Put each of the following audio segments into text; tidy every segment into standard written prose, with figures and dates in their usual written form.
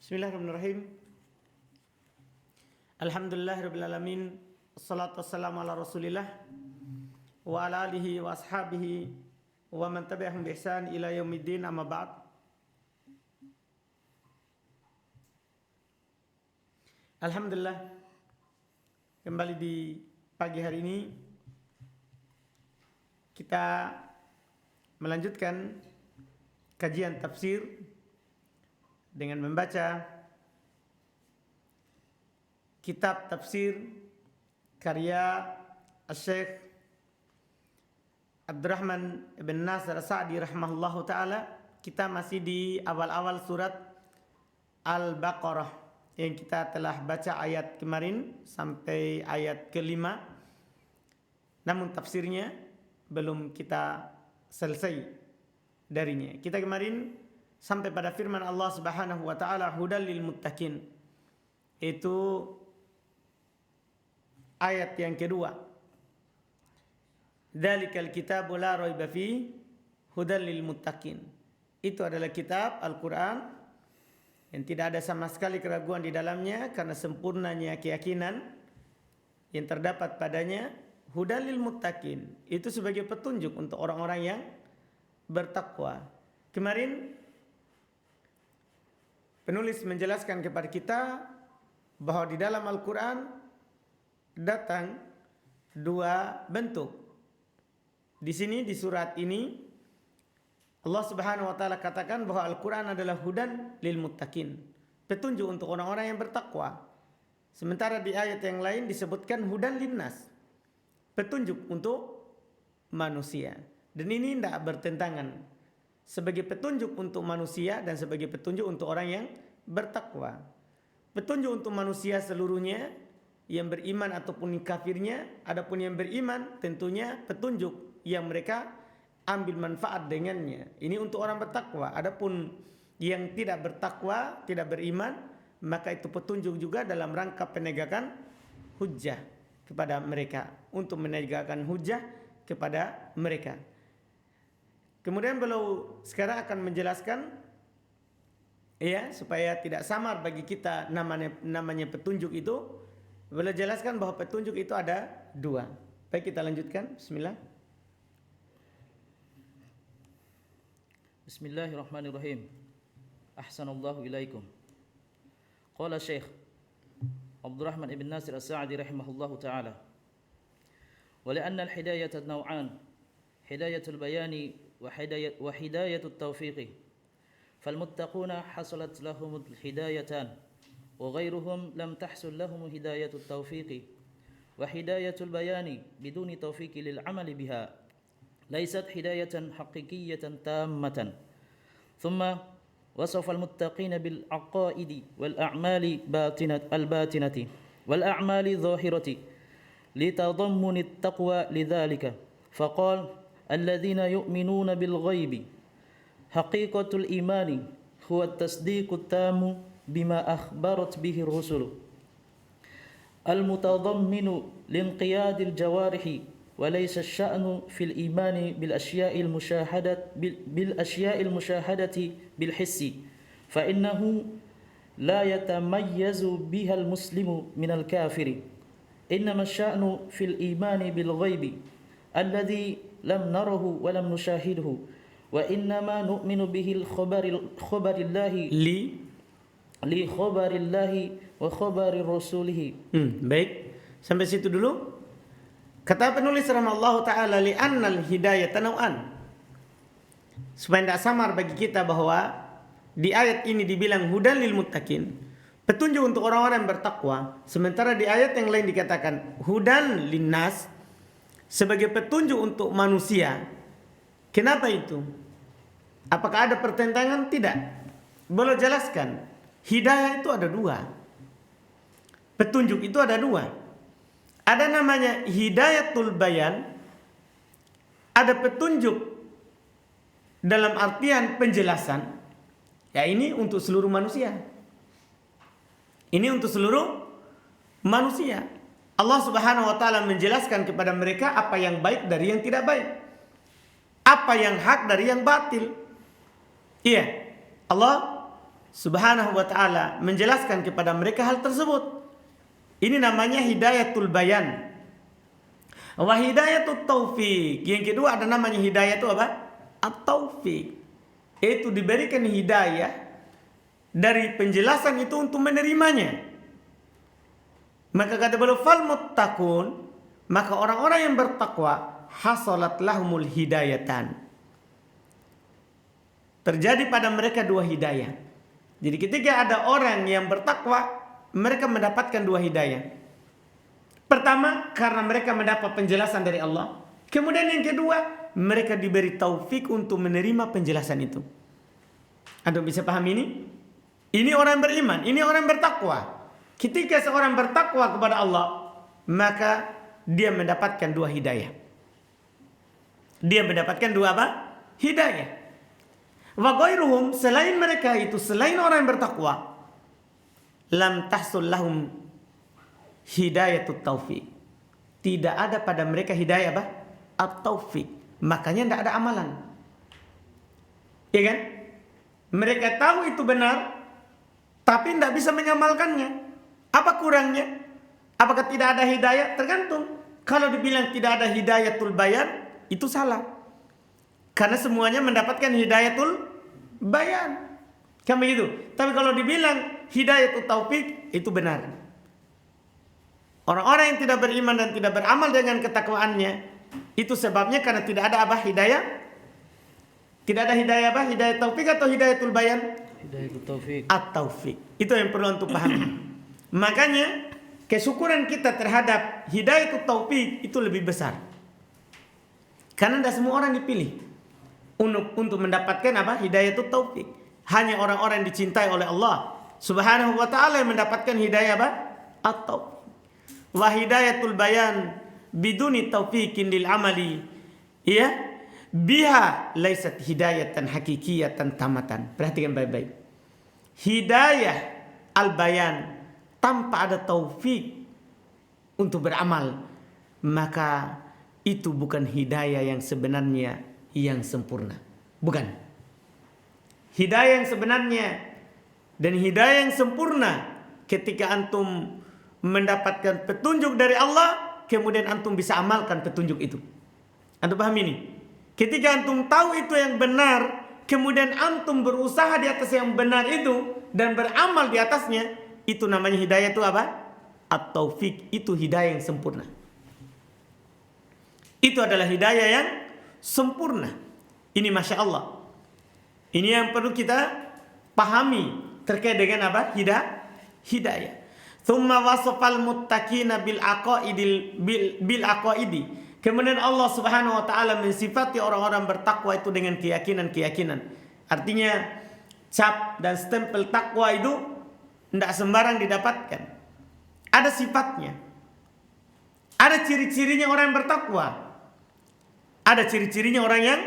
Bismillahirrahmanirrahim. Alhamdulillahirabbil alamin. Wassalatu wassalamu ala Rasulillah wa ala alihi wa ashabihi wa man tabi'ahum bi ihsan ila yaumiddin, amma ba'd. Alhamdulillah, kembali di pagi hari ini kita melanjutkan kajian tafsir dengan membaca kitab tafsir karya Syekh Abdurrahman ibn Nasir As-Sa'di rahimahullahu ta'ala. Kita masih di awal-awal surat Al-Baqarah yang kita telah baca ayat kemarin sampai ayat kelima, namun tafsirnya belum kita selesai darinya. Kita kemarin sampai pada firman Allah Subhanahu wa taala, hudal lil muttaqin. Itu ayat yang kedua. Dzalikal kitabu la raiba fi hudal lil muttaqin. Itu adalah kitab Al-Qur'an yang tidak ada sama sekali keraguan di dalamnya karena sempurnanya keyakinan yang terdapat padanya. Hudal lil muttaqin itu sebagai petunjuk untuk orang-orang yang bertakwa. Kemarin penulis menjelaskan kepada kita bahwa di dalam Al-Quran datang dua bentuk. Di sini di surat ini Allah Subhanahu wa taala katakan bahwa Al-Quran adalah hudan lil muttaqin, petunjuk untuk orang-orang yang bertakwa. Sementara di ayat yang lain disebutkan hudan linnas, petunjuk untuk manusia. Dan ini tidak bertentangan. Sebagai petunjuk untuk manusia dan sebagai petunjuk untuk orang yang bertakwa. Petunjuk untuk manusia seluruhnya, yang beriman ataupun kafirnya. Adapun yang beriman tentunya petunjuk yang mereka ambil manfaat dengannya. Ini untuk orang bertakwa. Adapun yang tidak bertakwa, tidak beriman, maka itu petunjuk juga dalam rangka penegakan hujjah kepada mereka, untuk menegakkan hujjah kepada mereka. Kemudian beliau sekarang akan menjelaskan, ya, supaya tidak samar bagi kita namanya petunjuk itu. Beliau jelaskan bahwa petunjuk itu ada dua. Baik, kita lanjutkan. Bismillah. Bismillahirrahmanirrahim. Ahsanallahu ilaikum. Qala Syekh Abdurrahman ibn Nasir As-Sa'di rahimahullahu ta'ala. Wa li'anna al-hidayata naw'an, hidayatul bayani وهداية التوفيق فالمتقون حصلت لهم الهدايتان وغيرهم لم تحصل لهم هداية التوفيق وهداية البيان بدون توفيق للعمل بها ليست هداية حقيقية تامة. ثم وصف المتقين بالعقائد والأعمال الباطنة والأعمال الظاهرة لتضمن التقوى لذلك فقال الذين يؤمنون بالغيب. حقيقة الإيمان هو التصديق التام بما أخبرت به الرسل المتضمن لانقياد الجوارح، وليس الشأن في الإيمان بالأشياء المشاهدة بالحس، فإنه لا يتميز بها المسلم من الكافر. إنما الشأن في الإيمان بالغيب الذي لم نره ولم نشاهده وإنما نؤمن به خبر الله لخبر الله وخبر رسوله. Baik, sampai situ dulu. Kata penulis rahimahullahu ta'ala, li'annal hidayata naw'an, supaya tidak samar bagi kita bahwa di ayat ini dibilang hudan lil muttaqin, petunjuk untuk orang-orang yang bertakwa, sementara di ayat yang lain dikatakan hudan linnas, sebagai petunjuk untuk manusia. Kenapa itu? Apakah ada pertentangan? Tidak. Boleh jelaskan. Hidayah itu ada dua. Petunjuk itu ada dua. Ada namanya hidayatul bayan. Ada petunjuk dalam artian penjelasan. Ya, ini untuk seluruh manusia. Ini untuk seluruh manusia. Allah Subhanahu wa taala menjelaskan kepada mereka apa yang baik dari yang tidak baik, apa yang hak dari yang batil. Iya, Allah Subhanahu wa ta'ala menjelaskan kepada mereka hal tersebut. Ini namanya hidayatul bayan. Wa hidayatul taufik. Yang kedua ada namanya hidayah itu apa? At-taufik. Itu diberikan hidayah dari penjelasan itu untuk menerimanya. Maka kata beliau fal muttaqun, maka orang-orang yang bertakwa hasalat lahumul hidayatan. Terjadi pada mereka dua hidayah. Jadi ketika ada orang yang bertakwa, mereka mendapatkan dua hidayah. Pertama, karena mereka mendapat penjelasan dari Allah. Kemudian yang kedua, mereka diberi taufik untuk menerima penjelasan itu. Anda bisa paham ini? Ini orang beriman, ini orang bertakwa. Ketika seorang bertakwa kepada Allah, maka dia mendapatkan dua hidayah. Dia mendapatkan dua apa? Hidayah. Wa ghairuhum, selain mereka itu, selain orang yang bertakwa, lam tahsul lahum hidayatut taufik. Tidak ada pada mereka hidayah apa? At-taufik. Makanya tidak ada amalan. Iya kan? Mereka tahu itu benar, tapi tidak bisa mengamalkannya. Apa kurangnya? Apakah tidak ada hidayah? Tergantung. Kalau dibilang tidak ada hidayatul bayan, itu salah. Karena semuanya mendapatkan hidayatul bayan. Kan begitu. Tapi kalau dibilang hidayatul taufik, itu benar. Orang-orang yang tidak beriman dan tidak beramal dengan ketakwaannya, itu sebabnya karena tidak ada apa? Hidayah. Tidak ada hidayah apa? Hidayah taufik atau hidayatul bayan? Hidayatul taufik. At-taufik. Itu yang perlu untuk pahami. Makanya kesyukuran kita terhadap hidayatul taufik itu lebih besar. Karena tidak semua orang dipilih untuk mendapatkan apa? Hidayatul taufik. Hanya orang-orang yang dicintai oleh Allah Subhanahu wa ta'ala yang mendapatkan hidayah apa? At-taufik. Wa hidayatul bayan biduni taufikin lil amali, ya, biha laisat hidayatan hakikiyatan tamatan. Perhatikan baik-baik. Hidayah al-bayan tanpa ada taufik untuk beramal, maka itu bukan hidayah yang sebenarnya yang sempurna. Bukan. Hidayah yang sebenarnya dan hidayah yang sempurna ketika antum mendapatkan petunjuk dari Allah, kemudian antum bisa amalkan petunjuk itu. Antum paham ini? Ketika antum tahu itu yang benar, kemudian antum berusaha di atas yang benar itu dan beramal di atasnya, itu namanya hidayah itu apa? At-taufik. Itu hidayah yang sempurna. Itu adalah hidayah yang sempurna. Ini Masya Allah. Ini yang perlu kita pahami terkait dengan apa? Hidayah. Thumma wasafal muttaqina bil aqaidi. Kemudian Allah Subhanahu wa taala mensifati orang-orang bertakwa itu dengan keyakinan-keyakinan. Artinya cap dan stempel takwa itu tidak sembarang didapatkan. Ada sifatnya. Ada ciri-cirinya orang yang bertakwa. Ada ciri-cirinya orang yang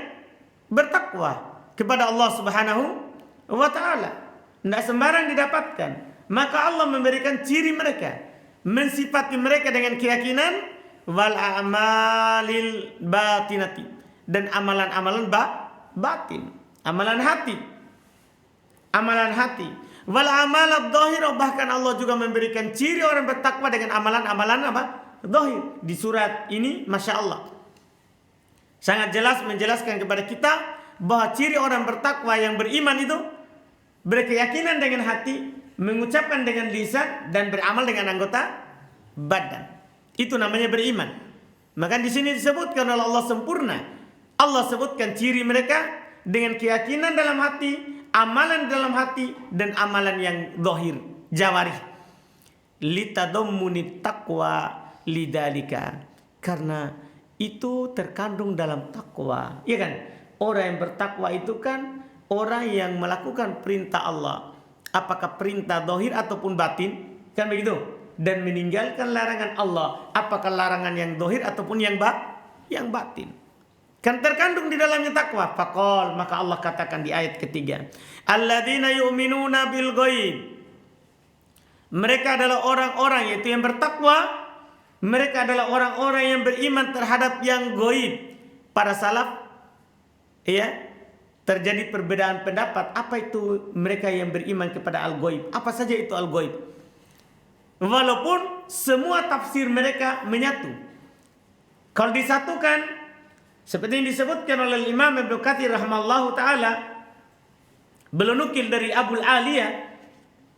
bertakwa kepada Allah Subhanahu wa taala. Tidak sembarang didapatkan. Maka Allah memberikan ciri mereka, mensifati mereka dengan keyakinan wal a'malil batinati, dan amalan-amalan batin, amalan hati. Amalan hati. Wal amalad dhahir, bahkan Allah juga memberikan ciri orang bertakwa dengan amalan-amalan apa? Dhahir. Di surat ini Masya Allah sangat jelas menjelaskan kepada kita bahwa ciri orang bertakwa yang beriman itu berkeyakinan dengan hati, mengucapkan dengan lisan, dan beramal dengan anggota badan. Itu namanya beriman. Maka di sini disebutkan oleh Allah sempurna. Allah sebutkan ciri mereka dengan keyakinan dalam hati, amalan dalam hati, dan amalan yang zahir, jawarih. Litadammuni taqwa lidalika. Karena itu terkandung dalam takwa. Iya kan? Orang yang bertakwa itu kan orang yang melakukan perintah Allah, apakah perintah zahir ataupun batin, kan begitu, dan meninggalkan larangan Allah, apakah larangan yang zahir ataupun yang batin, kan terkandung di dalamnya takwa. Faqal, maka Allah katakan di ayat ketiga, alladzina yu'minuna bil ghaib, mereka adalah orang-orang yaitu yang bertakwa, mereka adalah orang-orang yang beriman terhadap yang ghaib. Para salaf ya terjadi perbedaan pendapat apa itu mereka yang beriman kepada al-ghaib. Apa saja itu al-ghaib? Walaupun semua tafsir mereka menyatu. Kalau disatukan seperti yang disebutkan oleh Imam Ibnu Katsir rahimallahu taala, beliau nukil dari Abul Aliyah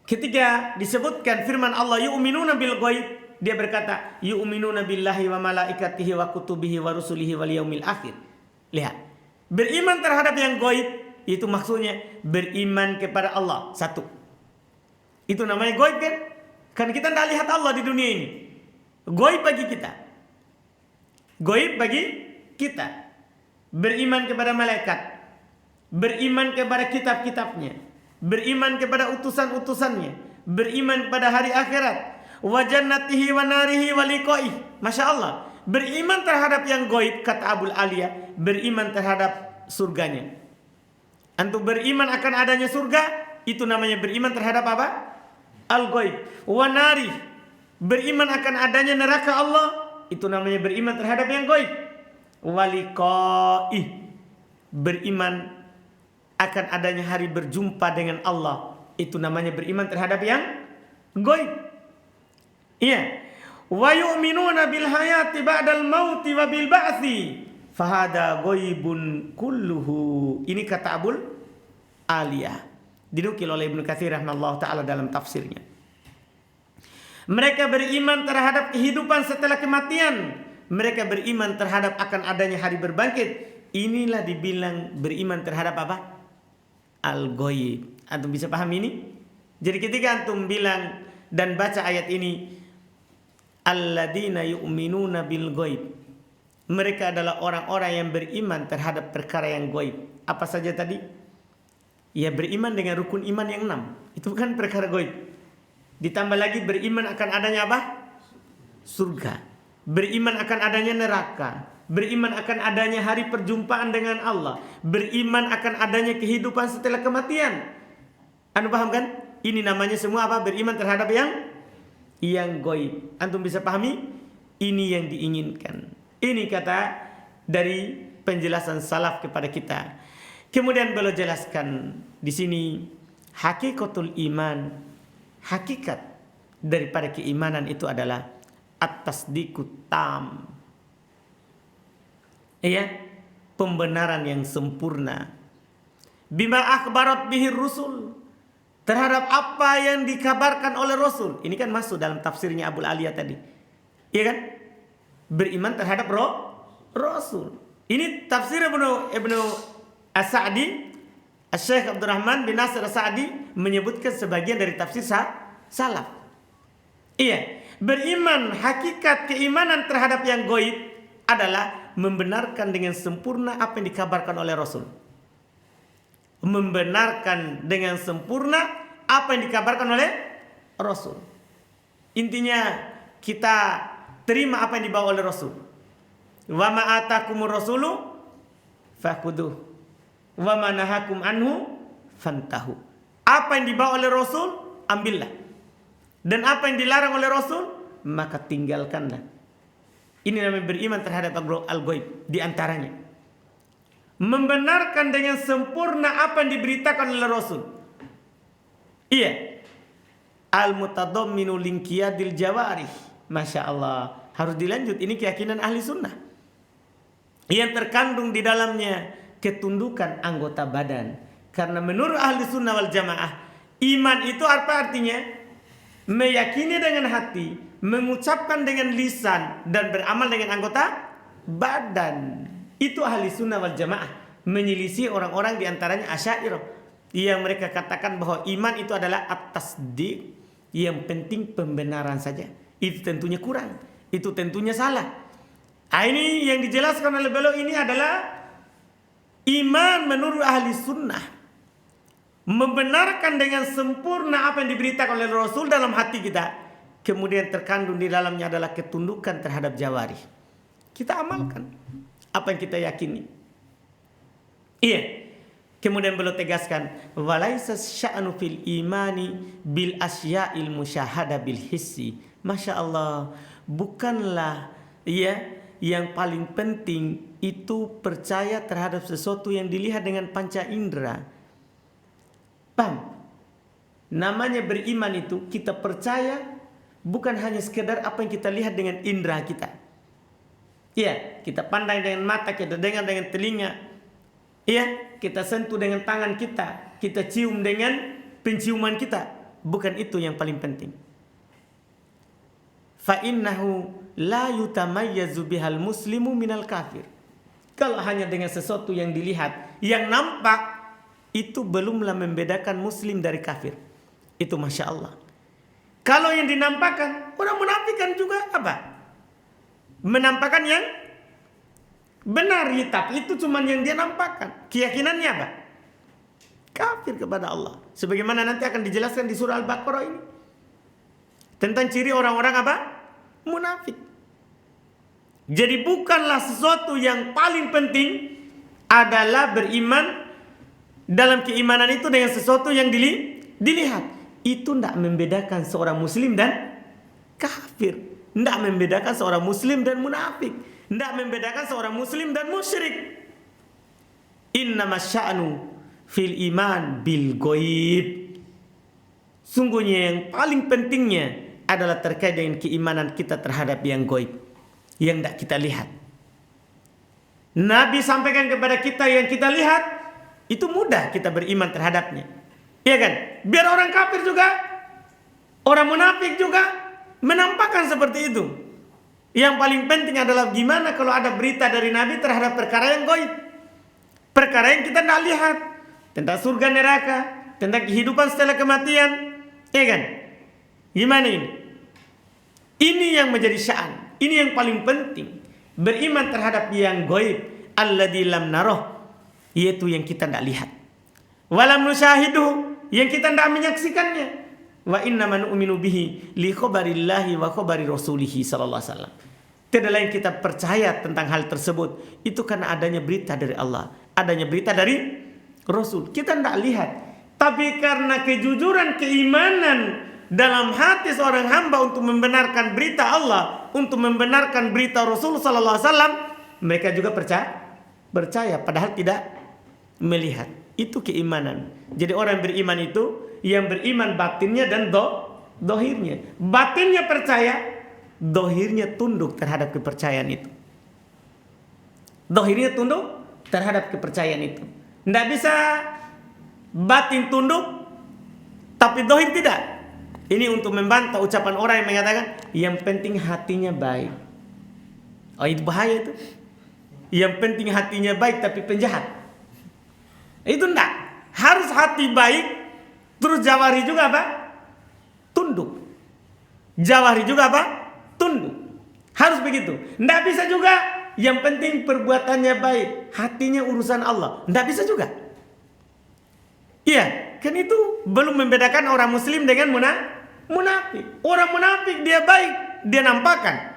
ketika disebutkan firman Allah yu'minuna bil ghaib, dia berkata yu'minuna billahi wa malaikatihi wa kutubihi wa rusulihi wal yaumil akhir. Lihat, beriman terhadap yang gaib itu maksudnya beriman kepada Allah satu. Itu namanya gaib kan? Kan kita tidak lihat Allah di dunia ini. Gaib bagi kita. Gaib bagi kita. Beriman kepada malaikat, beriman kepada kitab-kitabnya, beriman kepada utusan-utusannya, beriman kepada hari akhirat, wa jannatihi wa narihi wa liqa'ih. Masya Allah. Beriman terhadap yang gaib, kata Abul Aliyah, beriman terhadap surganya. Antum beriman akan adanya surga, itu namanya beriman terhadap apa? Al-ghaib. Wa nari, beriman akan adanya neraka Allah, itu namanya beriman terhadap yang gaib. Wa liqa'ih, beriman akan adanya hari berjumpa dengan Allah, itu namanya beriman terhadap yang gaib. Iya. Wa yu'minuna bil hayati ba'dal mauti wa bil ba'tsi fahada ghaibun kulluhu. Ini kata Abul Aliyah, dinukil oleh Ibnu Katsir rahimallahu taala dalam tafsirnya. Mereka beriman terhadap kehidupan setelah kematian. Mereka beriman terhadap akan adanya hari berbangkit. Inilah dibilang beriman terhadap apa? Al-ghaib. Antum bisa paham ini? Jadi ketika antum bilang dan baca ayat ini, alladzina yu'minuna bil ghaib, mereka adalah orang-orang yang beriman terhadap perkara yang gaib. Apa saja tadi? Ya, beriman dengan rukun iman yang 6. Itu kan perkara gaib. Ditambah lagi beriman akan adanya apa? Surga. Beriman akan adanya neraka. Beriman akan adanya hari perjumpaan dengan Allah. Beriman akan adanya kehidupan setelah kematian. Anda paham kan? Ini namanya semua apa? Beriman terhadap yang gaib. Antum bisa pahami? Ini yang diinginkan. Ini kata dari penjelasan salaf kepada kita. Kemudian beliau jelaskan di sini hakikatul iman. Hakikat daripada keimanan itu adalah at-tasdiqut tam. Iya, pembenaran yang sempurna. Bima akhbarat bihi rusul, terhadap apa yang dikabarkan oleh Rasul. Ini kan masuk dalam tafsirnya Abul Aliyah tadi. Iya kan? Beriman terhadap Rasul. Ini tafsir Ibnu As-Sa'di. Syekh Abdurrahman bin Nasir As-Sa'di menyebutkan sebagian dari tafsir salaf. Iya, beriman hakikat keimanan terhadap yang gaib adalah membenarkan dengan sempurna apa yang dikabarkan oleh Rasul. Membenarkan dengan sempurna apa yang dikabarkan oleh Rasul. Intinya kita terima apa yang dibawa oleh Rasul. Wa ma atakumur rasulu fakhudhuh wa ma nahakum anhu fantahu. Apa yang dibawa oleh Rasul, ambillah. Dan apa yang dilarang oleh Rasul, maka tinggalkanlah. Ini namanya beriman terhadap al-ghaib. Di antaranya membenarkan dengan sempurna apa yang diberitakan oleh Rasul. Iya. Al-mutadamminu linkiyadil jawarih. Masya Allah. Harus dilanjut. Ini keyakinan ahli sunnah. Yang terkandung di dalamnya ketundukan anggota badan. Karena menurut ahli sunnah wal jamaah, iman itu apa artinya? Meyakini dengan hati, mengucapkan dengan lisan, dan beramal dengan anggota badan. Itu ahli sunnah wal jamaah. Menyelisih orang-orang diantaranya Asy'ariyah, yang mereka katakan bahwa iman itu adalah at-tasdiq. Yang penting pembenaran saja. Itu tentunya kurang. Itu tentunya salah. Ini yang dijelaskan oleh beliau ini adalah iman menurut ahli sunnah. Membenarkan dengan sempurna apa yang diberitakan oleh Rasul dalam hati kita. Kemudian terkandung di dalamnya adalah ketundukan terhadap jawarih. Kita amalkan apa yang kita yakini. Iya. Kemudian beliau tegaskan, walaisa sya'nu fil imani bil asya'il musyahada bil hissi. Masya Allah, bukanlah ya yang paling penting itu percaya terhadap sesuatu yang dilihat dengan panca indera. Paham? Namanya beriman itu kita percaya bukan hanya sekedar apa yang kita lihat dengan indera kita. Iya, kita pandang dengan mata, kita dengar dengan telinga. Iya, kita sentuh dengan tangan kita cium dengan penciuman kita. Bukan itu yang paling penting. Fa innahu la yutamayyazu bihal muslimu minal kafir. Kalau hanya dengan sesuatu yang dilihat, yang nampak, itu belumlah membedakan muslim dari kafir. Itu Masya Allah. Kalau yang dinampakkan, orang munafikan juga apa? Menampakkan yang benar, tapi itu cuma yang dia nampakkan. Keyakinannya apa? Kafir kepada Allah. Sebagaimana nanti akan dijelaskan di surah Al-Baqarah ini. Tentang ciri orang-orang apa? Munafik. Jadi bukanlah sesuatu yang paling penting adalah beriman dalam keimanan itu dengan sesuatu yang dilihat. Itu tidak membedakan seorang muslim dan kafir. Tidak membedakan seorang muslim dan munafik. Tidak membedakan seorang muslim dan musyrik. Innama sya'nu fil iman bil ghaib. Sungguhnya yang paling pentingnya adalah terkait dengan keimanan kita terhadap yang gaib, yang tidak kita lihat. Nabi sampaikan kepada kita yang kita lihat, itu mudah kita beriman terhadapnya. Iya kan? Biar orang kafir juga, orang munafik juga menampakkan seperti itu. Yang paling penting adalah gimana kalau ada berita dari Nabi terhadap perkara yang gaib. Perkara yang kita tidak lihat. Tentang surga neraka, tentang kehidupan setelah kematian. Iya kan? Gimana ini? Ini yang menjadi sya'an. Ini yang paling penting. Beriman terhadap yang gaib. Alladzi lam naroh. Yaitu yang kita tidak lihat. Walam nusyahiduh. Yang kita tidak menyaksikannya. Wa innama nu'minu bihi li khabarillahi wa khabari rasulihi sallallahu alaihi wasallam. Tidak lain kita percaya tentang hal tersebut. Itu karena adanya berita dari Allah. Adanya berita dari Rasul. Kita tidak lihat. Tapi karena kejujuran keimanan dalam hati seorang hamba untuk membenarkan berita Allah, untuk membenarkan berita Rasul sallallahu alaihi wasallam, mereka juga percaya padahal tidak melihat. Itu keimanan. Jadi orang beriman itu yang beriman batinnya dan dohirnya. Batinnya percaya, dohirnya tunduk terhadap kepercayaan itu. Dohirnya tunduk terhadap kepercayaan itu. Tidak bisa batin tunduk tapi dohir tidak. Ini untuk membantah ucapan orang yang mengatakan yang penting hatinya baik. Oh, itu bahaya itu. Yang penting hatinya baik tapi penjahat. Itu enggak. Harus hati baik terus jawari juga apa? Tunduk. Jawari juga apa? Tunduk. Harus begitu. Enggak bisa juga yang penting perbuatannya baik, hatinya urusan Allah. Enggak bisa juga. Iya, kan itu belum membedakan orang muslim dengan munafik. Orang munafik dia baik, dia nampakkan,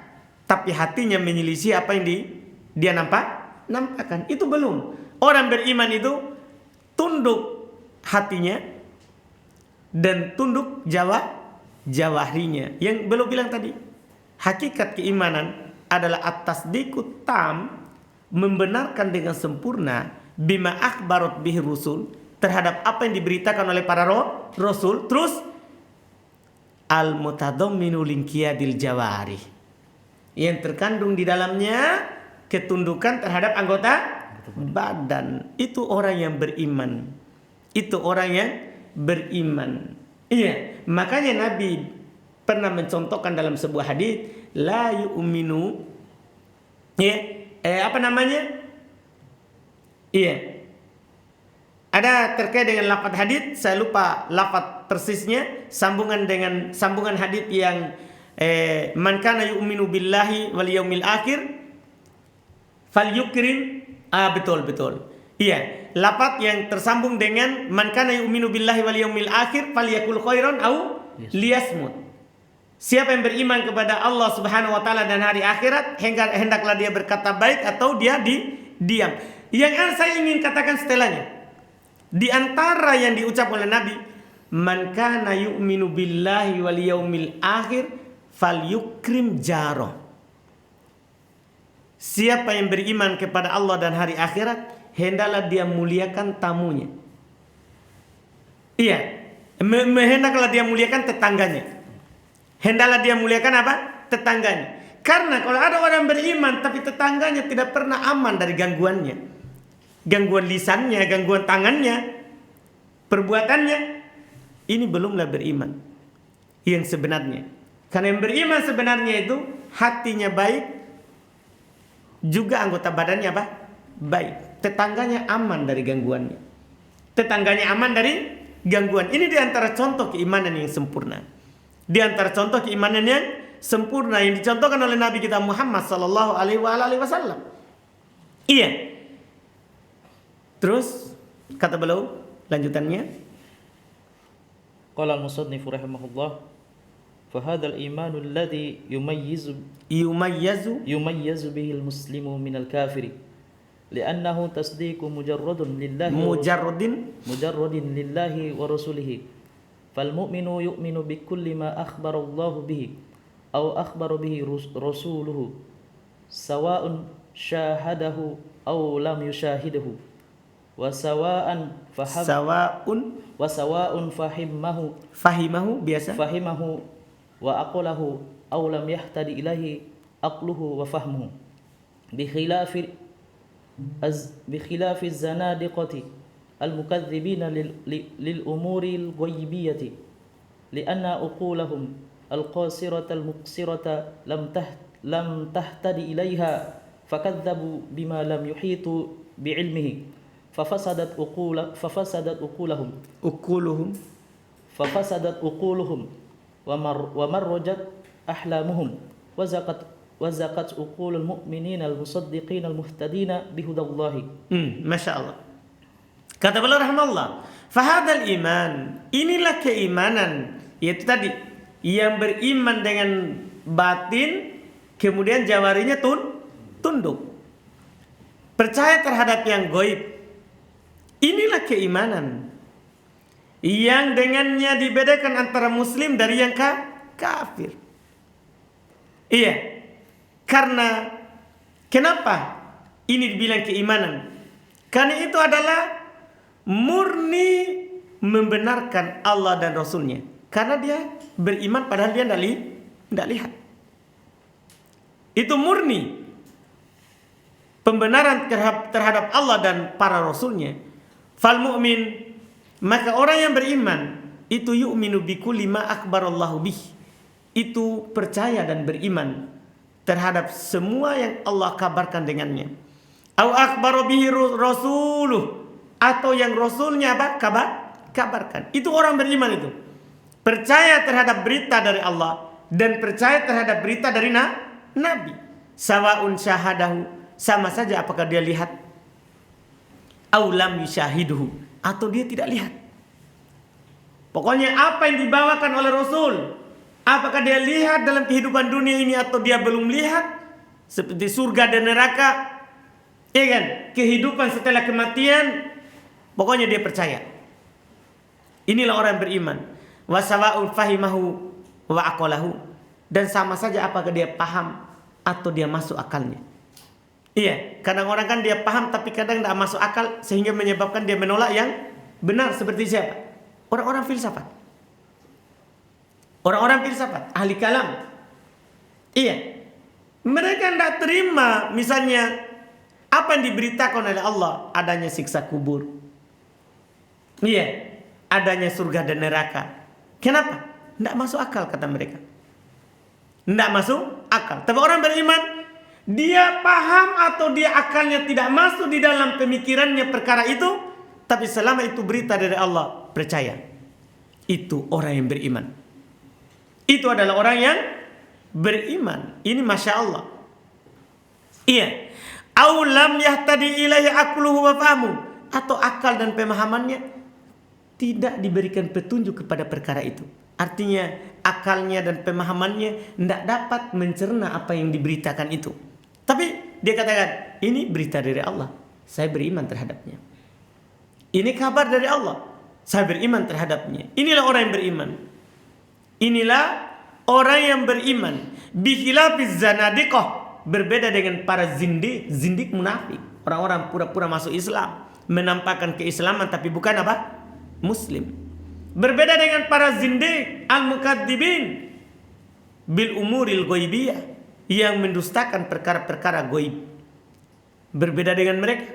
tapi hatinya menyelisih apa yang dia nampakkan. Itu belum. Orang beriman itu tunduk hatinya dan tunduk jawahrinya. Yang belum bilang tadi, hakikat keimanan adalah at-tasdiqut tam, membenarkan dengan sempurna bima akhbarat bihi rusul, terhadap apa yang diberitakan oleh para rasul. Terus al-mutadamminu linkiyadil jawari, yang terkandung di dalamnya ketundukan terhadap anggota badan. Itu orang yang beriman. Itu orang yang beriman. Iya, makanya Nabi pernah mencontohkan dalam sebuah hadis, la yu'minu, apa namanya? Iya. Ada terkait dengan lafaz hadis, saya lupa lafaz persisnya, sambungan hadis yang man kana yu'minu billahi wal yaumil akhir falyukrim. Betul. Iya, lafaz yang tersambung dengan man kana yu'minu billahi wal yaumil akhir falyakul khairan au liyasmut. Siapa yang beriman kepada Allah Subhanahu wa taala dan hari akhirat, hendaklah dia berkata baik atau dia diam. Yang saya ingin katakan setelahnya, di antara yang diucap oleh Nabi, man kana yu'minu billahi wal yaumil akhir falyukrim jaro. siapa yang beriman kepada Allah dan hari akhirat, hendaklah dia muliakan tamunya. Iya, hendaklah dia muliakan tetangganya. Hendaklah dia muliakan apa? Tetangganya. Karena kalau ada orang beriman tapi tetangganya tidak pernah aman dari gangguannya, gangguan lisannya, gangguan tangannya, perbuatannya, ini belumlah beriman yang sebenarnya. Karena yang beriman sebenarnya itu hatinya baik, juga anggota badannya apa? Baik. Tetangganya aman dari gangguannya. Tetangganya aman dari gangguan. Ini diantara contoh keimanan yang sempurna. Di antara contoh keimanan yang sempurna yang dicontohkan oleh Nabi kita Muhammad sallallahu alaihi wasallam. Iya. Terus kata beliau lanjutannya, qala al-musannif rahimahullah, fa hadzal imanu alladhi yumayyizu bihi al-muslimu min al-kafiri li'annahu tasdiqu mujarradun lillahi wa rasulihi. فالمؤمن يؤمن بكل ما أخبر الله به أو أخبر به رسوله سواء شاهده أو لم يشاهده وسواء فهمه وأقله أو لم يهتدي إليه عقله وفهمه بخلاف الزنادقة المكذبين للأمور الغيبية لأن عقولهم القاصرة المقصرة لم تهتدي إليها فكذبوا بما لم يحيطوا بعلمه ففسدت عقولهم ومرجت أحلامهم وزقت عقول المؤمنين المصدقين المهتدين بهدى الله. ما شاء الله. Kata beliau rahimahullah, fahadal iman, inilah keimanan, yaitu tadi yang beriman dengan batin, kemudian jawarinya tunduk, percaya terhadap yang gaib. Inilah keimanan yang dengannya dibedakan antara muslim dari yang kafir. Iya, karena kenapa ini dibilang keimanan? Karena itu adalah murni membenarkan Allah dan Rasulnya. Karena dia beriman padahal dia tidak lihat. Itu murni pembenaran terhadap Allah dan para Rasulnya. Fal mu'min, maka orang yang beriman itu yu'minu bikulli ma akhbarallahu bih. Itu percaya dan beriman terhadap semua yang Allah kabarkan dengannya. Au akhbaru bihi rasuluh, atau yang Rasulnya apa? Kabarkan. Itu orang beriman itu. Percaya terhadap berita dari Allah dan percaya terhadap berita dari Nabi. Sawa'un syahadahu, sama saja apakah dia lihat. Aw lam yushahiduhu, atau dia tidak lihat. Pokoknya apa yang dibawakan oleh Rasul, apakah dia lihat dalam kehidupan dunia ini atau dia belum lihat, seperti surga dan neraka, ya kan? Kehidupan setelah kematian, pokoknya dia percaya. Inilah orang beriman. Wasawa'un fahimahu wa aqalahu, dan sama saja apakah dia paham atau dia masuk akalnya. Iya, kadang orang kan dia paham tapi kadang tidak masuk akal sehingga menyebabkan dia menolak yang benar. Seperti siapa? Orang-orang filsafat. Orang-orang filsafat, ahli kalam. Iya, mereka tidak terima misalnya apa yang diberitakan oleh Allah, adanya siksa kubur. Iya, adanya surga dan neraka. Kenapa? Tidak masuk akal kata mereka. Tidak masuk akal. Tapi orang beriman, dia paham atau dia akalnya tidak masuk di dalam pemikirannya perkara itu, tapi selama itu berita dari Allah, percaya. Itu orang yang beriman. Itu adalah orang yang beriman. Ini Masya Allah. Iya. Aw lam yahtadi ilaihi aqluhu wa fahmu, atau akal dan pemahamannya tidak diberikan petunjuk kepada perkara itu. Artinya akalnya dan pemahamannya tidak dapat mencerna apa yang diberitakan itu. Tapi dia katakan, ini berita dari Allah, saya beriman terhadapnya. Ini kabar dari Allah, saya beriman terhadapnya. Inilah orang yang beriman. Inilah orang yang beriman. Bikhilafiz zanadiqah, berbeda dengan para zindik munafik, orang-orang pura-pura masuk Islam, menampakkan keislaman tapi bukan apa? Muslim. Berbeda dengan para zindik al-mukadzibin bil umuril ghaibiyah, yang mendustakan perkara-perkara gaib. Berbeda dengan mereka,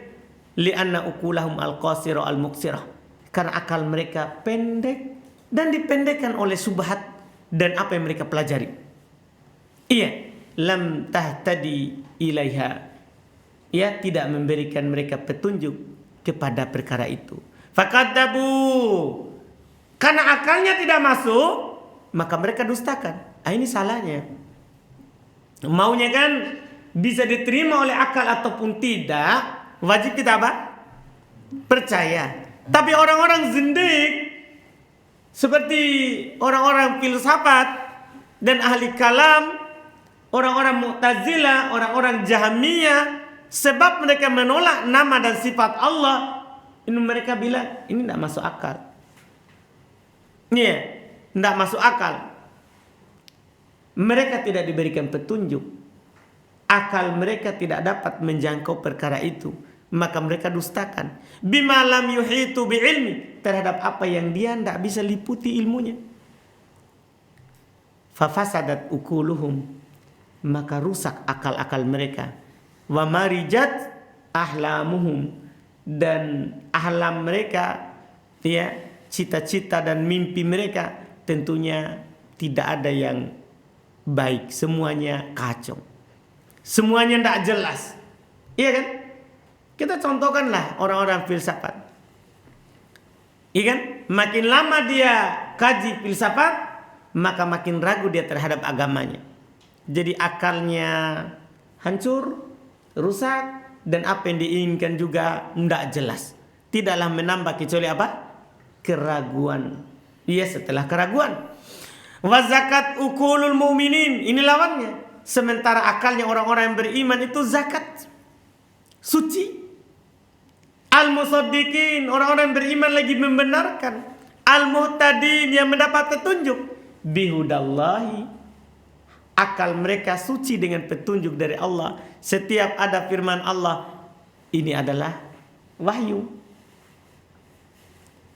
li'anna ukulahum al-qasira al-muqsirah, karena akal mereka pendek dan dipendekkan oleh subhat dan apa yang mereka pelajari. Iya, lam tahtadi ilaiha, ia tidak memberikan mereka petunjuk kepada perkara itu. Fakadzabu, karena akalnya tidak masuk, maka mereka dustakan. Ini salahnya. Maunya kan bisa diterima oleh akal ataupun tidak, wajib kita apa? Percaya. Tapi orang-orang zindik, seperti orang-orang filsafat dan ahli kalam, orang-orang Mu'tazilah, orang-orang Jahmiyah, sebab mereka menolak nama dan sifat Allah, ini mereka bilang ini tidak masuk akal. Iya, tidak masuk akal. Mereka tidak diberikan petunjuk, akal mereka tidak dapat menjangkau perkara itu, maka mereka dustakan. Bima lam yuhitu bi'ilmi, terhadap apa yang dia tidak bisa liputi ilmunya. Fafasadat ukuluhum, maka rusak akal-akal mereka. Wa marijat ahlamuhum, dan ahlam mereka, ya, cita-cita dan mimpi mereka tentunya tidak ada yang baik, semuanya kacau, semuanya tidak jelas. Iya kan? Kita contohkanlah orang-orang filsafat. Iya kan? Makin lama dia kaji filsafat, maka makin ragu dia terhadap agamanya. Jadi akalnya hancur, rusak, dan apa yang diinginkan juga tidak jelas. Tidaklah menambah kecuali apa? Keraguan. Iya, setelah keraguan. Wa zakat ukulul mu'minin, ini lawannya. Sementara akalnya orang-orang yang beriman itu zakat, suci. Al-musaddiqin, orang-orang yang beriman lagi membenarkan. Al-muhtadin, yang mendapat petunjuk. Bihudallahi, akal mereka suci dengan petunjuk dari Allah. Setiap ada firman Allah, ini adalah wahyu,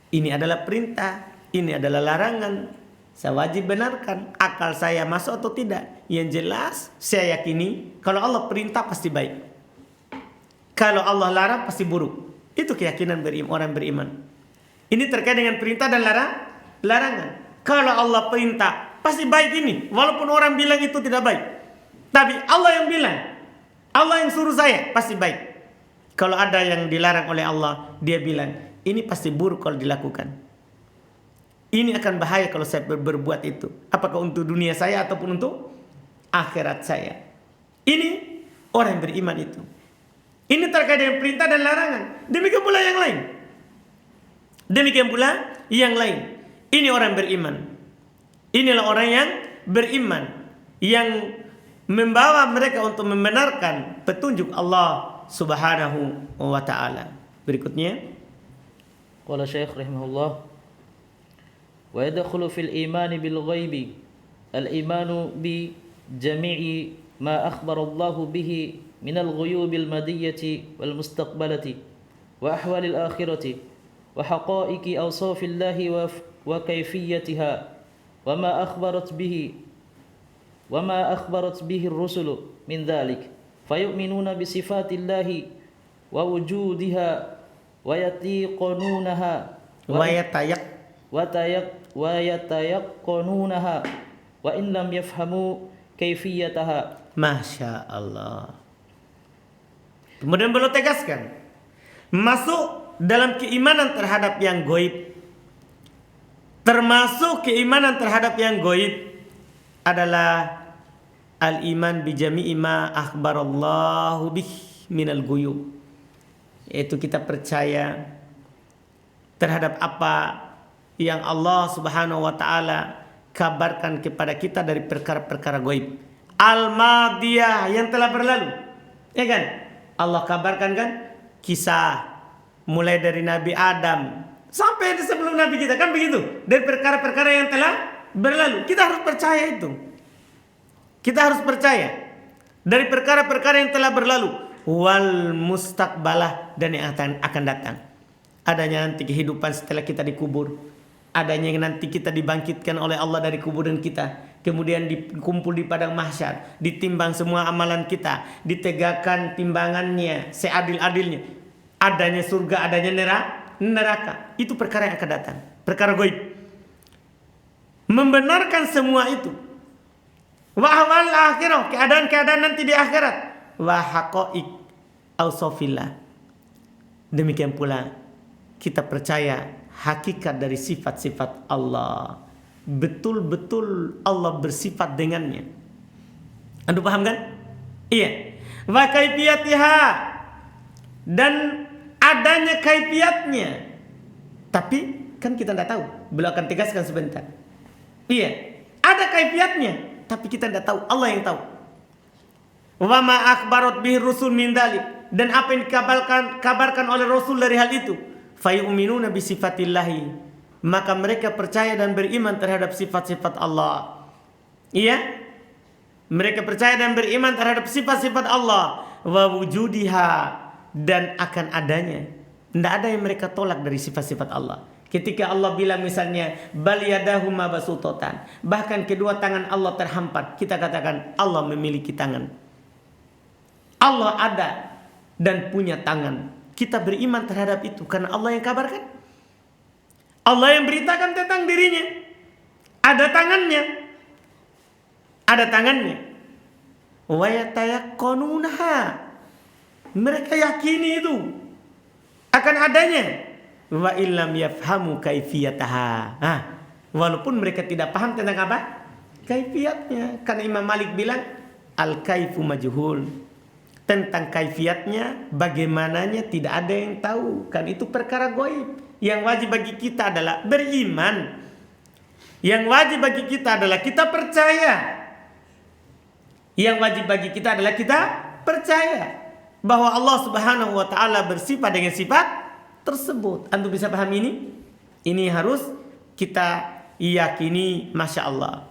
ini adalah perintah, ini adalah larangan. Saya wajib benarkan. Akal saya masuk atau tidak? Yang jelas saya yakini kalau Allah perintah pasti baik, kalau Allah larang pasti buruk. Itu keyakinan orang beriman. Ini terkait dengan perintah dan larangan. Kalau Allah perintah pasti baik ini, walaupun orang bilang itu tidak baik. Tapi Allah yang bilang, Allah yang suruh saya, pasti baik. Kalau ada yang dilarang oleh Allah, dia bilang ini pasti buruk kalau dilakukan. Ini akan bahaya kalau saya berbuat itu. Apakah untuk dunia saya ataupun untuk akhirat saya. Ini orang yang beriman itu. Ini terkait dengan perintah dan larangan. Demikian pula yang lain. Demikian pula yang lain. Ini orang beriman. Inilah orang yang beriman, yang membawa mereka untuk membenarkan petunjuk Allah Subhanahu wa ta'ala. Berikutnya, qala Syekh rahimahullah, ويدخل في الإيمان بالغيب الإيمان بجميع ما أخبر الله به من الغيوب المادية والمستقبلة وأحوال الآخرة وحقائق أوصاف الله وكيفيتها وما أخبرت به الرسل من ذلك فيؤمنون بصفات الله ووجودها ويتيقنونها ويتيقنونها وإن لم يفهموا كيفيتها. Masya Allah. Kemudian beliau tegaskan, masuk dalam keimanan terhadap yang gaib, termasuk keimanan terhadap yang gaib adalah al-iman bi jami'i ma akhbarallahu bih minal ghuyub, yaitu kita percaya terhadap apa yang Allah Subhanahu wa ta'ala kabarkan kepada kita dari perkara-perkara gaib. Al-madiyah, yang telah berlalu. Ya kan? Allah kabarkan kan kisah mulai dari Nabi Adam sampai sebelum Nabi kita, kan begitu? Dari perkara-perkara yang telah berlalu. Kita harus percaya itu. Kita harus percaya. dari perkara-perkara yang telah berlalu, wal mustaqbalah, dan yang akan datang. Adanya nanti kehidupan setelah kita dikubur, adanya yang nanti kita dibangkitkan oleh Allah dari kuburan kita, kemudian dikumpul di padang mahsyar, ditimbang semua amalan kita, ditegakkan timbangannya seadil-adilnya, adanya surga, adanya neraka. Itu perkara yang akan datang, perkara gaib. Membenarkan semua itu, wa ahwal akhirah, keadaan-keadaan nanti di akhirat, wa haqaiq ausofillah. Demikian pula kita percaya hakikat dari sifat-sifat Allah, betul-betul Allah bersifat dengannya. Anda paham kan? Iya. Wa kaifiyatiha, dan adanya kaifiatnya. Tapi kan kita tidak tahu. Beliau akan tegaskan sebentar. Iya, ada kaifiatnya, tapi kita tidak tahu. Allah yang tahu. Wa ma akhbarat bihi rusul min dzalik, dan apa yang dikabarkan oleh Rasul dari hal itu. Fayu'minuna bi sifatillahi, maka mereka percaya dan beriman terhadap sifat-sifat Allah. Iya, mereka percaya dan beriman terhadap sifat-sifat Allah, wa wujudiha, dan akan adanya. Tidak ada yang mereka tolak dari sifat-sifat Allah. Ketika Allah bilang misalnya bal yadahu mabsuutatan, bahkan kedua tangan Allah terhampat, kita katakan Allah memiliki tangan. Allah ada dan punya tangan. Kita beriman terhadap itu karena Allah yang kabarkan. Allah yang beritakan tentang dirinya. Ada tangannya. Ada tangannya. Wa yatayaqqanunaha, mereka yakini itu akan adanya. Wa illam yafhamu kaifiyataha, walaupun mereka tidak paham tentang apa? Kaifiatnya. Karena Imam Malik bilang al-kaifu majhul, tentang kaifiatnya, bagaimananya tidak ada yang tahu. Kan itu perkara gaib. Yang wajib bagi kita adalah beriman. Yang wajib bagi kita adalah kita percaya. Yang wajib bagi kita adalah kita percaya bahwa Allah Subhanahu wa taala bersifat dengan sifat tersebut. Antum bisa paham ini? Ini harus kita yakini, Masya Allah.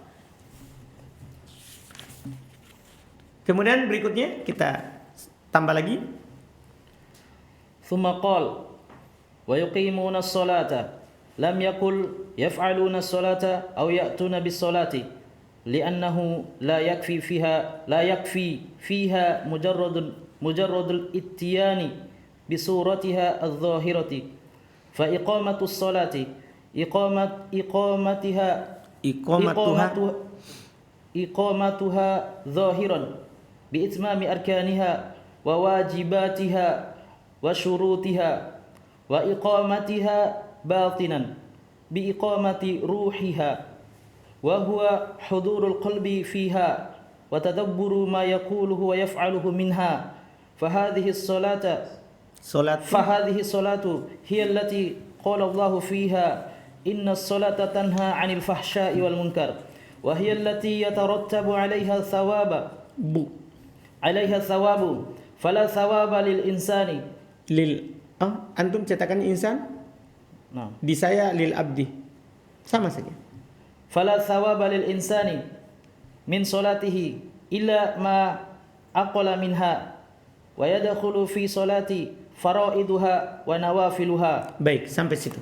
Kemudian berikutnya kita tambah lagi. Thumma qala wa yuqimuna as-salata lam yakul yaf'aluna as-salata aw ya'tuna bis-salati li'annahu la yakfi fiha mujarradul ittiyani bisuratiha adh-dhahirati fa iqamatus salati iqamatuha zahiran bi itmami arkaniha wa wajibatiha wa syurutiha wa iqamatiha batinan bi iqamati ruhiha wa huwa hudurul qalbi fiha wa tadabburu ma yaquluhu wa yaf'aluhu minha فهذه الصلاة هي التي قال الله فيها إن الصلاة تنهى عن الفحشاء والمنكر وهي التي يترتب عليها الثواب فلا ثواب للإنسان antum cetakan insan? Nah. Di saya lil abdi. Sama saja. فلا ثواب للإنسان من صلاته إلا ما أقل منها wa yadkhulu fi salati faraiduha wa nawafiluha. Baik, sampai situ.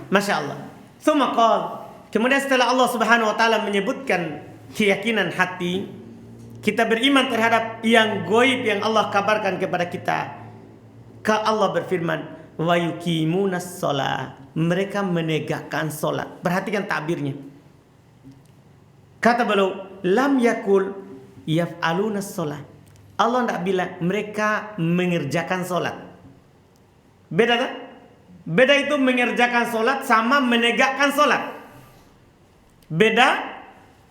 Masya Allah. Tsumma qala, kemudian setelah Allah Subhanahu wa taala menyebutkan keyakinan hati, kita beriman terhadap yang gaib yang Allah kabarkan kepada kita. Allah berfirman, wa yuqimunas shalah, mereka menegakkan salat. Perhatikan takbirnya. Kata beliau, lam yakul yaf'aluna sholat. Allah tidak bilang mereka mengerjakan sholat. Beda kan? Beda itu mengerjakan sholat sama menegakkan sholat. Beda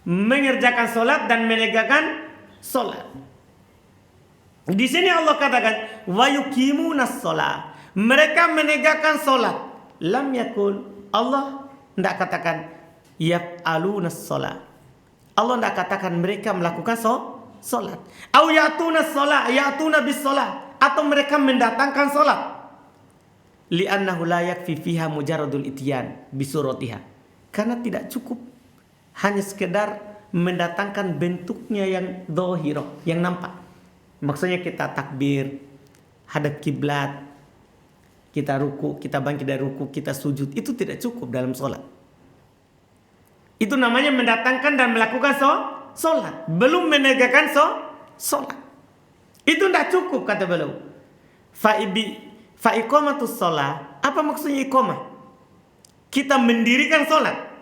mengerjakan sholat dan menegakkan sholat. Di sini Allah katakan wa yuqimunas sholat, mereka menegakkan sholat. Lam yakul, Allah tidak katakan yaf'alunas sholat. Allah tidak katakan mereka melakukan sholat. Au ya'tuna sholat, ya'tuna bis sholat, atau mereka mendatangkan sholat. Li'annahu la yakfi fiha mujarradul ityan bisuratiha. Karena tidak cukup hanya sekedar mendatangkan bentuknya yang dhahiro, yang nampak. Maksudnya kita takbir, hadap kiblat, kita ruku, kita bangkit dari ruku, kita sujud, itu tidak cukup dalam sholat. Itu namanya mendatangkan dan melakukan sholat, belum menegakkan sholat. Itu tidak cukup kata beliau. Fa iqamatus sholat, apa maksudnya iqamah? Kita mendirikan sholat.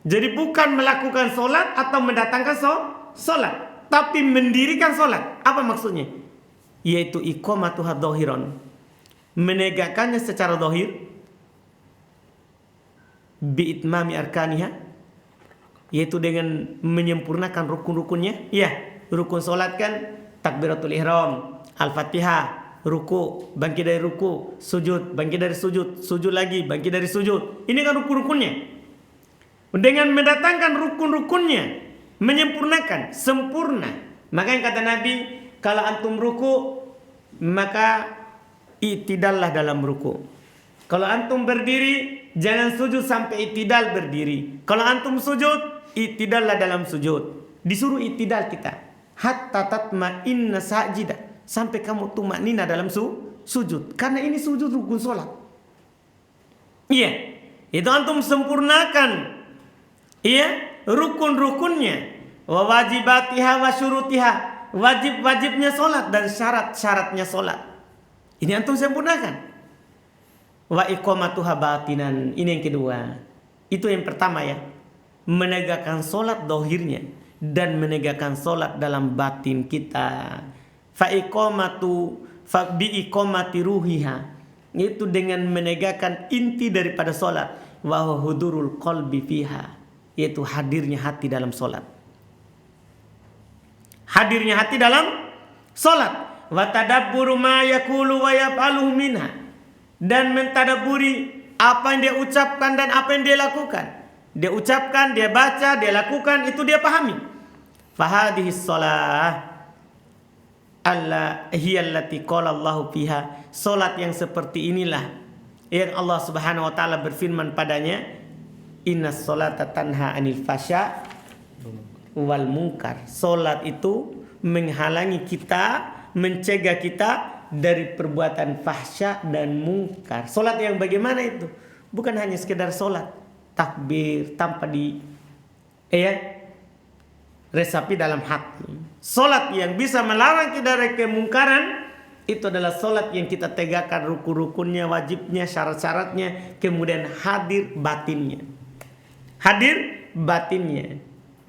Jadi bukan melakukan sholat atau mendatangkan sholat, tapi mendirikan sholat. Apa maksudnya? Yaitu iqamatuha dhahiran, menegakkannya secara dhahir, bi'itmami arkaniha, yaitu dengan menyempurnakan rukun-rukunnya. Ya, rukun sholat kan takbiratul ihram, al-fatihah, ruku, bangkit dari ruku, sujud, bangkit dari sujud, sujud lagi, bangkit dari sujud. Ini kan rukun-rukunnya. Dengan mendatangkan rukun-rukunnya, menyempurnakan, sempurna. Makanya kata Nabi, kalau antum ruku, maka i'tidallah dalam ruku. Kalau antum berdiri, jangan sujud sampai i'tidal berdiri. Kalau antum sujud, i'tidallah dalam sujud. Disuruh i'tidal kita. Hatta tatma'inna sajida, sampai kamu tumaknina dalam sujud. Karena ini sujud rukun sholat. Iya, itu antum sempurnakan. Iya, rukun-rukunnya, wa wajibatiha wa syurutiha, wajib-wajibnya sholat dan syarat-syaratnya sholat. Ini antum sempurnakan. Wa iqamatuha batinan, ini yang kedua. Itu yang pertama ya, menegakkan sholat dohirnya dan menegakkan sholat dalam batin kita. Fa bi iqamati ruhiha, itu dengan menegakkan inti daripada sholat. Wa hudurul qalbi fiha, yaitu hadirnya hati dalam sholat. Hadirnya hati dalam sholat. Wa tadabburu ma yaqulu wa yaf'aluhu minha, dan mentadaburi apa yang dia ucapkan dan apa yang dia lakukan. Dia ucapkan, dia baca, dia lakukan, itu dia pahami. Fahadhihi shalah allati qala Allahu fiha, salat yang seperti inilah yang Allah Subhanahu wa taala berfirman padanya, innas salata tanha anil fasya wal munkar. Salat itu menghalangi kita, mencegah kita dari perbuatan fahsya dan munkar. Salat yang bagaimana itu? Bukan hanya sekedar salat takbir tanpa resapi dalam hati. Salat yang bisa melarang kita dari kemungkaran, itu adalah salat yang kita tegakkan rukun-rukunnya, wajibnya, syarat-syaratnya, kemudian hadir batinnya. Hadir batinnya.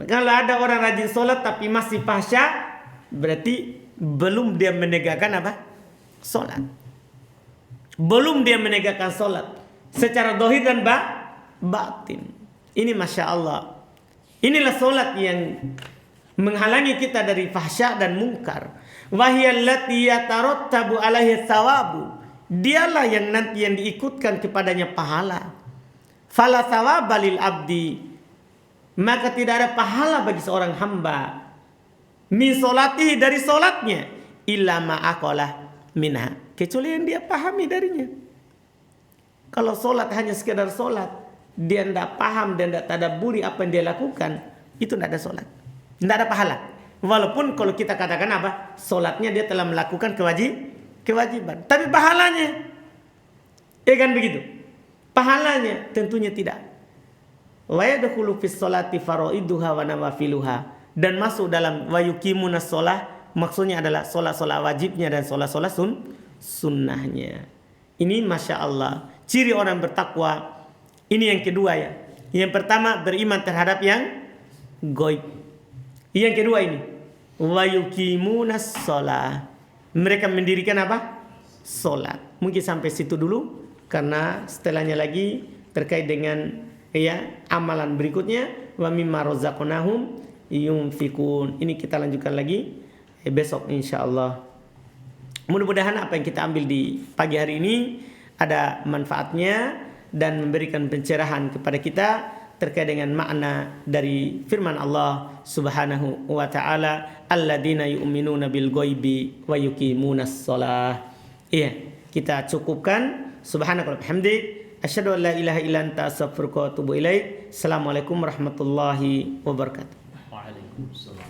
Kalau ada orang rajin salat tapi masih fahsya, berarti belum dia menegakkan apa? Salat. Belum dia menegakkan salat secara zahir dan batin. Ini Masya Allah. Inilah salat yang menghalangi kita dari fahsya dan munkar. Wahiyallati yatarattabu alaihi thawabu, dialah yang nanti yang diikutkan kepadanya pahala. Fala thawaba lil abdi, maka tidak ada pahala bagi seorang hamba min solatihi, dari solatnya, illa ma'aqalah minha, kecuali yang dia pahami darinya. Kalau solat hanya sekedar solat, dia tidak paham dan tidak tadabburi apa yang dia lakukan, itu tidak ada solat, tidak ada pahala. Walaupun kalau kita katakan apa, solatnya dia telah melakukan kewajiban, tapi pahalanya, ya kan begitu? Pahalanya tentunya tidak. Wa yadkhulu fis sholati faraiduha wa nawafiluha, dan masuk dalam wa yuqimunas shalah, maksudnya adalah salat-salat wajibnya dan salat-salat sunnahnya. Ini Masya Allah ciri orang bertakwa. Ini yang kedua ya. Yang pertama beriman terhadap yang gaib. Yang kedua ini wa yuqimunas shalah, mereka mendirikan apa? Salat. Mungkin sampai situ dulu, karena setelahnya lagi terkait dengan amalan berikutnya, wa mimma razaqnahum yunfikun. Ini kita lanjutkan lagi besok insyaallah. Mudah-mudahan apa yang kita ambil di pagi hari ini ada manfaatnya dan memberikan pencerahan kepada kita terkait dengan makna dari firman Allah Subhanahu wa taala, alladzina yu'minuna bil ghaibi wa yuqimunas shalah. Iya, kita cukupkan. Subhanakallahumma bihamdik, asyhadu an la ilaha illa anta astaghfiruka wa atubu ilaik. Assalamualaikum warahmatullahi wabarakatuh. Waalaikumsalam.